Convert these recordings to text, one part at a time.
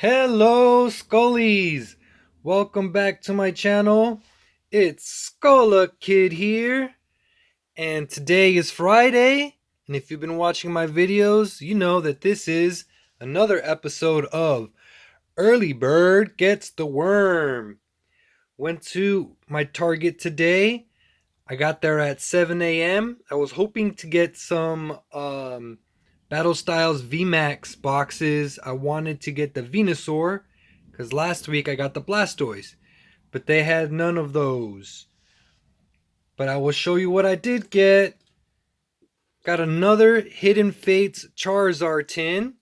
Hello, Scullies! Welcome back to my channel. It's Scola Kid here, and today is Friday. And if you've been watching my videos, you know that this is another episode of Early Bird Gets the Worm. Went to my Target today. I got there at 7 a.m. I was hoping to get some Battle Styles VMAX boxes. I wanted to get the Venusaur because last week I got the Blastoise, but they had none of those. But I will show you what I did get. Got another Hidden Fates Charizard tin.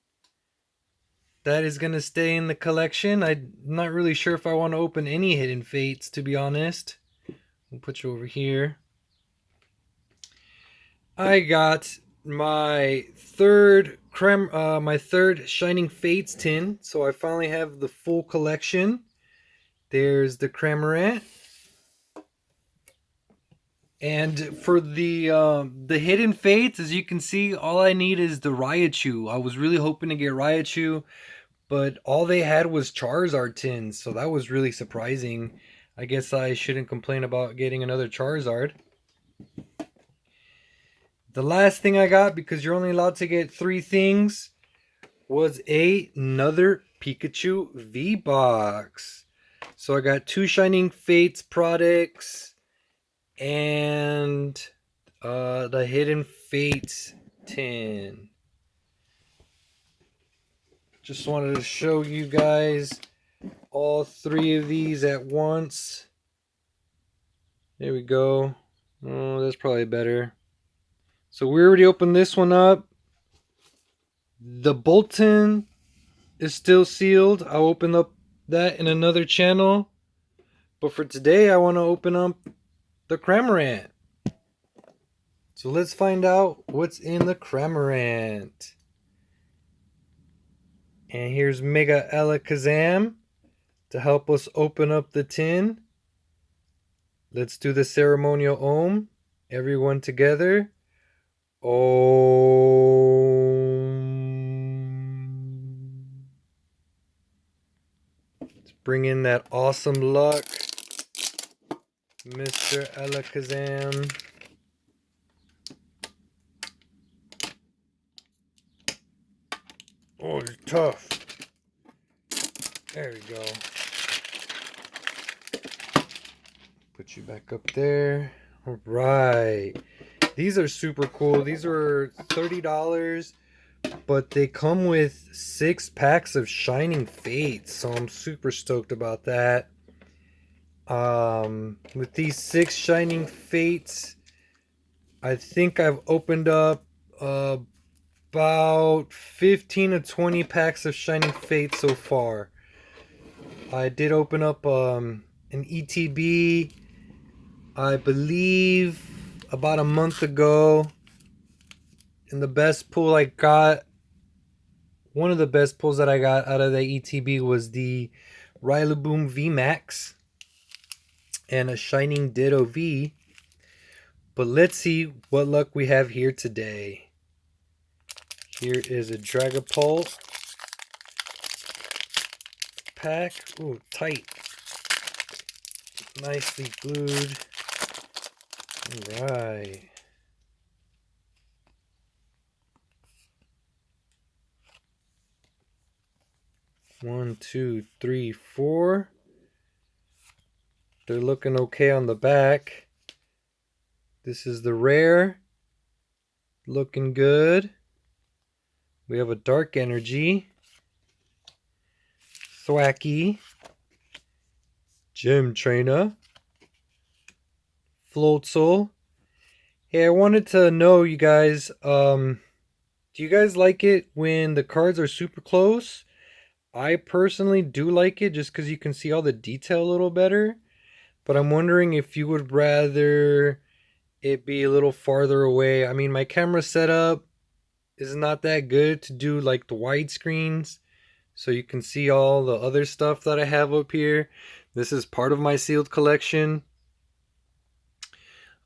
That is going to stay in the collection. I'm not really sure if I want to open any Hidden Fates, to be honest. We'll put you over here. I got my third Shining Fates tin, so I finally have the full collection. There's the Cramorant, and for the Hidden Fates, as you can see, all I need is the Raichu. I was really hoping to get Raichu, but all they had was Charizard tins, so that was really surprising. I guess I shouldn't complain about getting another Charizard. The last thing I got, because you're only allowed to get 3 things, was another Pikachu V-Box. So I got 2 Shining Fates products and the Hidden Fates tin. Just wanted to show you guys all 3 of these at once. There we go. Oh, that's probably better. So we already opened this one up. The Bolton is still sealed. I'll open up that in another channel. But for today, I want to open up the Cramorant. So let's find out what's in the Cramorant. And here's Mega Alakazam to help us open up the tin. Let's do the ceremonial Om. Everyone together. Om. Let's bring in that awesome luck, Mr. Alakazam. Oh, you're tough. There we go. Put you back up there. All right. These are super cool. These are $30, but they come with 6 packs of Shining Fates, so I'm super stoked about that. With these 6 Shining Fates, I think I've opened up about 15 to 20 packs of Shining Fates so far. I did open up an ETB, I believe, about a month ago. And the best pull I got, one of the best pulls that I got out of the ETB was the Rillaboom VMAX and a Shining Ditto V. But let's see what luck we have here today. Here is a Dragapult pack. Ooh, tight. Nicely glued. Alright. One, two, three, 4. They're looking okay on the back. This is the rare. Looking good. We have a Dark Energy, Thwacky, Gym Trainer, Floatzel. Hey, I wanted to know, you guys, do you guys like it when the cards are super close? I personally do like it just because you can see all the detail a little better. But I'm wondering if you would rather it be a little farther away. I mean, my camera setup is not that good to do like the widescreens, so you can see all the other stuff that I have up here. This is part of my sealed collection.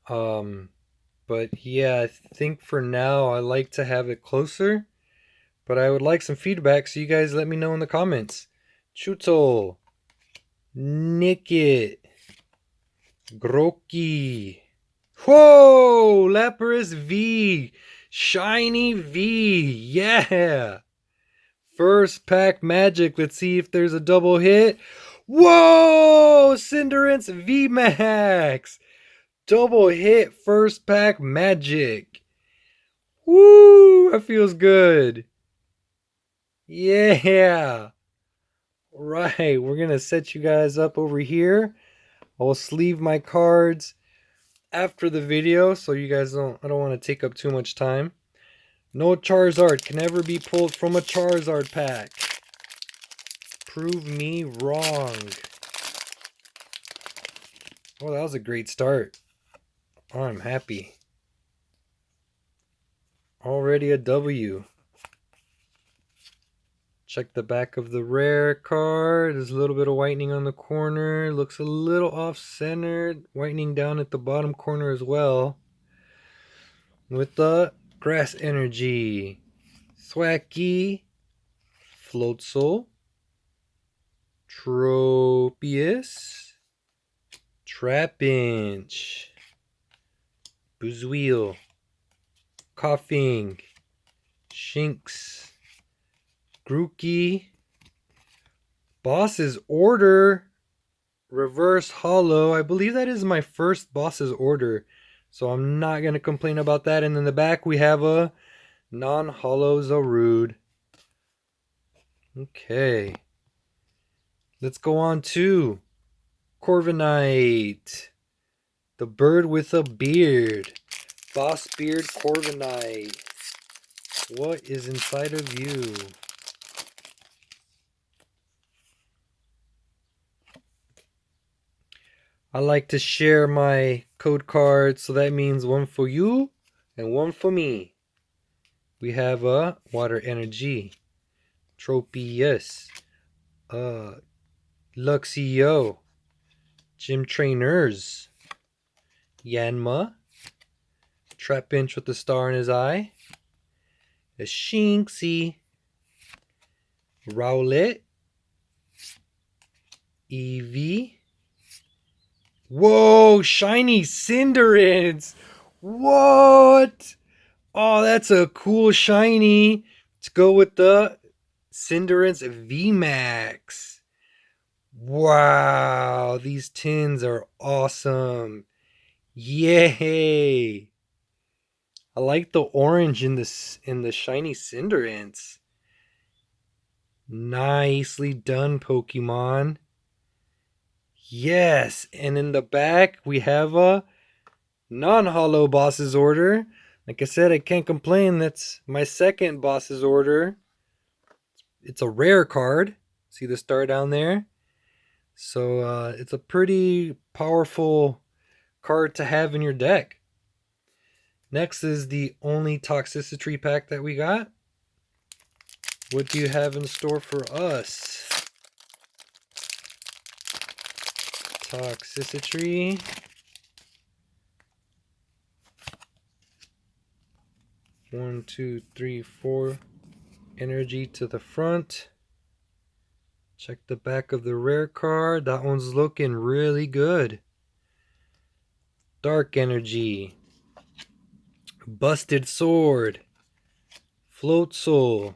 But yeah, I think for now I like to have it closer. But I would like some feedback, so you guys let me know in the comments. Chuto, Nickit, Groki. Whoa! Lapras V. Shiny V. Yeah. First pack magic. Let's see if there's a double hit. Whoa! Cinderace V Max. Double hit first pack magic. Woo! That feels good. Yeah. Right. We're going to set you guys up over here. I'll sleeve my cards after the video so you guys I don't want to take up too much time. No Charizard can ever be pulled from a Charizard pack. Prove me wrong. Oh, that was a great start. Oh, I'm happy. Already a W. Check the back of the rare card. There's a little bit of whitening on the corner. Looks a little off-centered. Whitening down at the bottom corner as well. With the grass energy. Thwacky. Floatzel. Tropius. Trapinch. Buzzwheel. Coughing. Shinx. Grookey. Boss's Order. Reverse Hollow. I believe that is my first Boss's Order. So I'm not going to complain about that. And in the back we have a non-hollow Zarude. Okay. Let's go on to Corviknight. The bird with a beard. Boss Beard Corviknight. What is inside of you? I like to share my code cards, so that means one for you and one for me. We have a Water Energy, Tropius, Luxio, Gym Trainers, Yanma, Trapinch with the star in his eye, a Shinxie, Rowlet, Eevee. Whoa, shiny Cinderace. What? Oh, that's a cool shiny. Let's go with the Cinderace VMAX. Wow, these tins are awesome. Yay. I like the orange in the shiny Cinderace. Nicely done, Pokemon. Yes, and in the back we have a non-hollow Boss's Order. Like I said, I can't complain. That's my second Boss's Order. It's a rare card. See the star down there? So it's a pretty powerful card to have in your deck. Next is the only Toxicity pack that we got. What do you have in store for us? Toxicity. One, two, three, four. Energy to the front. Check the back of the rare card. That one's looking really good. Dark Energy. Busted Sword. Floatzel.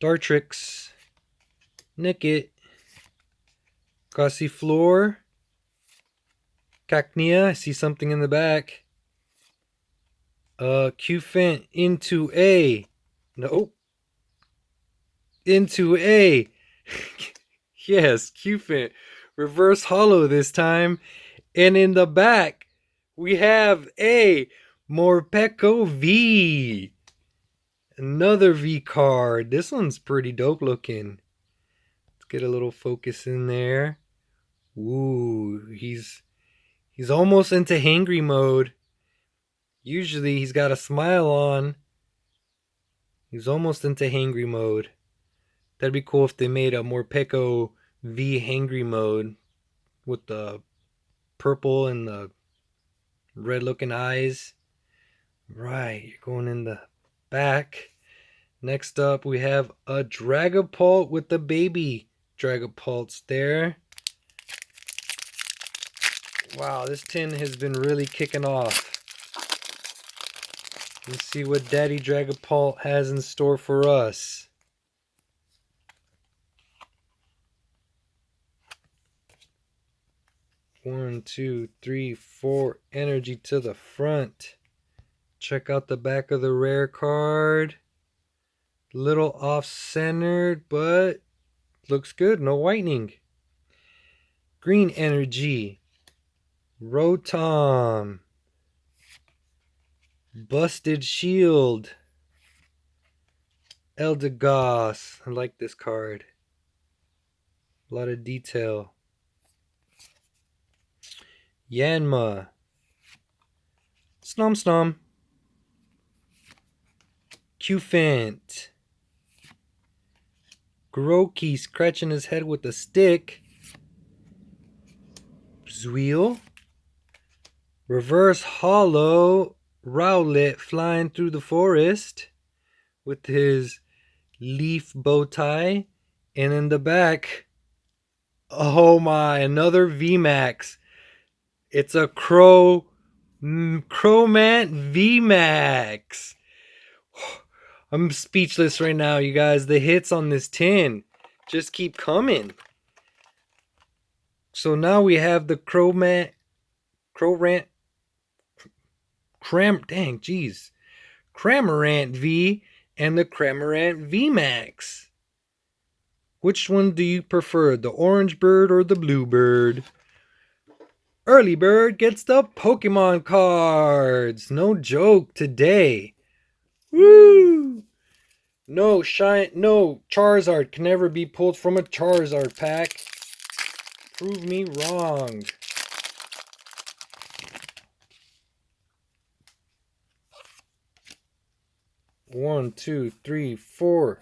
Dartrix. Nickit. Gossifleur. Cacnea. I see something in the back. Qfint into A. Nope. Into A. Yes, Qfint. Reverse hollow this time. And in the back, we have a Morpeko V. Another V card. This one's pretty dope looking. Let's get a little focus in there. Ooh, he's almost into hangry mode. Usually he's got a smile on. He's almost into hangry mode. That'd be cool if they made a Morpeko V hangry mode with the purple and the red looking eyes. Right, you're going in the back. Next up we have a Dragapult with the baby Dragapults there. Wow, this tin has been really kicking off. Let's see what Daddy Dragapult has in store for us. One, two, three, four. Energy to the front. Check out the back of the rare card. Little off-centered, but looks good. No whitening. Green energy. Rotom. Busted Shield. Eldegoss. I like this card. A lot of detail. Yanma. Snom Snom. Qfant. Groki scratching his head with a stick. Zweel. Reverse Hollow. Rowlet flying through the forest with his leaf bow tie. And in the back, oh my, another VMAX. It's a Cromant VMAX. I'm speechless right now, you guys. The hits on this tin just keep coming. So now we have the Cramorant V and the Cramorant VMAX. Which one do you prefer, the orange bird or the blue bird? Early bird gets the Pokemon cards. No joke today. Woo! No Charizard can never be pulled from a Charizard pack. Prove me wrong. One, two, three, four.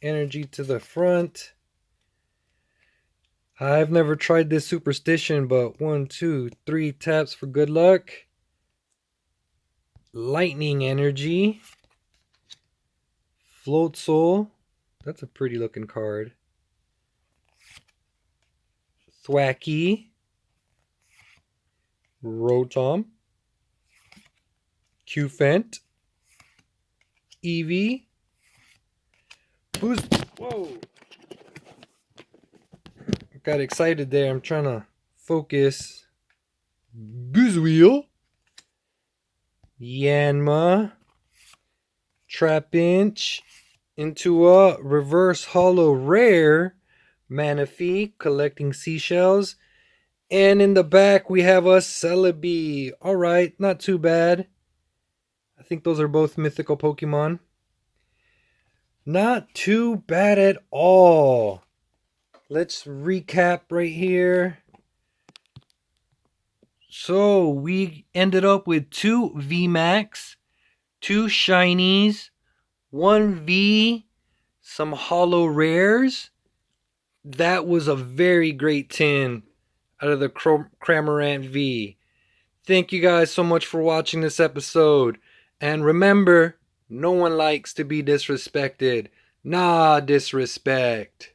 Energy to the front. I've never tried this superstition, but 1, 2, 3 taps for good luck. Lightning energy. Float Soul. That's a pretty looking card. Thwacky. Rotom. Qfant. Eevee. Whoa! Got excited there. I'm trying to focus. Buzzwheel. Yanma. Trapinch. Into a reverse hollow rare. Manaphy collecting seashells. And in the back we have a Celebi. Alright, not too bad. I think those are both mythical Pokemon. Not too bad at all. Let's recap right here. So we ended up with 2 VMAX, 2 shinies, 1 V, some hollow rares. That was a very great tin out of the Cramorant V. Thank you guys so much for watching this episode. And remember, no one likes to be disrespected. Nah, disrespect.